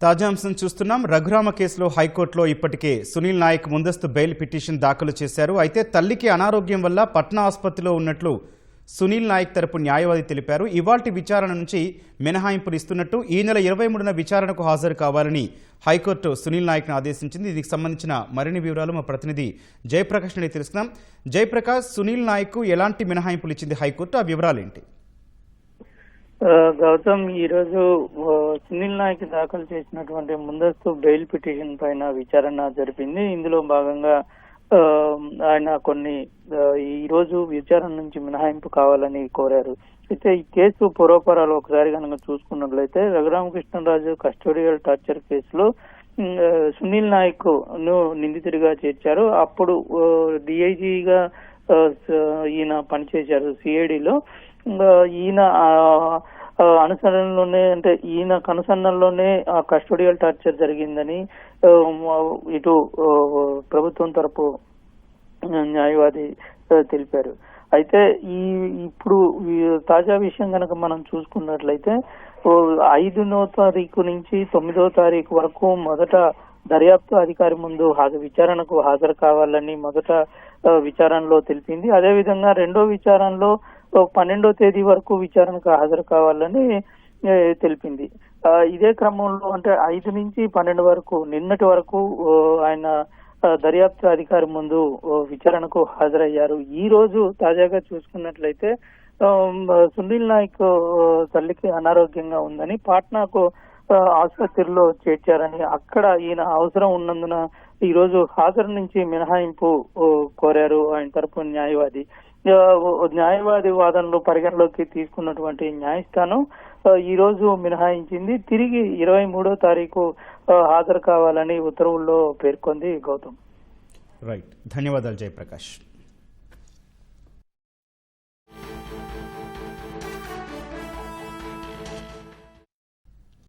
తాజా అంశం చూస్తున్నాం. రఘురామ కేసులో హైకోర్టులో ఇప్పటికే సునీల్ నాయక్ ముందస్తు బెయిల్ పిటిషన్ దాఖలు చేశారు. అయితే తల్లికి అనారోగ్యం వల్ల పట్నా ఆసుపత్రిలో ఉన్నట్లు సునీల్ నాయక్ తరపు న్యాయవాది తెలిపారు. ఇవాల్టి విచారణ నుంచి మినహాయింపులు ఇస్తున్నట్టు ఈ నెల 23న విచారణకు హాజరు కావాలని హైకోర్టు సునీల్ నాయక్ను ఆదేశించింది. దీనికి సంబంధించిన మరిన్ని వివరాలు మా ప్రతినిధి జయప్రకాష్ నుండి తెలుసుకున్నాం. జయప్రకాష్, సునీల్ నాయక్ ఎలాంటి మినహాయింపులు ఇచ్చింది హైకోర్టు, ఆ వివరాలు ఏంటి? గౌతమ్, ఈరోజు సునీల్ నాయక్ దాఖలు చేసినటువంటి ముందస్తు బెయిల్ పిటిషన్ పైన విచారణ జరిపింది. ఇందులో భాగంగా ఆయన ఈ రోజు విచారణ నుంచి మినహాయింపు కావాలని కోరారు. అయితే ఈ కేసు పూర్వపరాలు ఒకసారి కనుక చూసుకున్నట్లయితే రఘురామకృష్ణరాజు కస్టోడియల్ టార్చర్ కేసులో సునీల్ నాయక్ ను నిందితుడిగా చేర్చారు. అప్పుడు డిఐజీగా ఈయన పనిచేశారు సిఐడిలో. ఈయన అనుసరణలోనే అంటే ఈయన కనుసన్నల్లోనే కస్టోడియల్ టార్చర్ జరిగిందని ఇటు ప్రభుత్వం తరపు న్యాయవాది తెలిపారు. అయితే ఇప్పుడు తాజా విషయం కనుక మనం చూసుకున్నట్లయితే 5వ తారీఖు నుంచి 9వ తారీఖు వరకు మొదట దర్యాప్తు అధికారి ముందు విచారణకు హాజరు కావాలని మొదట విచారణలో తెలిపింది. అదేవిధంగా రెండో విచారణలో 12వ తేదీ వరకు విచారణకు హాజరు కావాలని తెలిపింది. ఇదే క్రమంలో అంటే 5 నుంచి 12 వరకు నిన్నటి వరకు ఆయన దర్యాప్తు అధికారి ముందు విచారణకు హాజరయ్యారు. ఈ రోజు తాజాగా చూసుకున్నట్లయితే సునీల్ నాయక్ తల్లికి అనారోగ్యంగా ఉందని పాట్నాకు ఆసుపత్రిలో చేర్చారని, అక్కడ ఈయన అవసరం ఉన్నందున ఈ రోజు హాజరు నుంచి మినహాయింపు కోరారు ఆయన తరపు న్యాయవాది. న్యాయవాది వాదనలు పరిగణలోకి తీసుకున్నటువంటి న్యాయస్థానం ఈ రోజు మినహాయించింది. తిరిగి 23వ తారీఖు హాజరు కావాలని ఉత్తర్వుల్లో పేర్కొంది. గౌతమ్. రైట్, ధన్యవాదాలు జయప్రకాష్.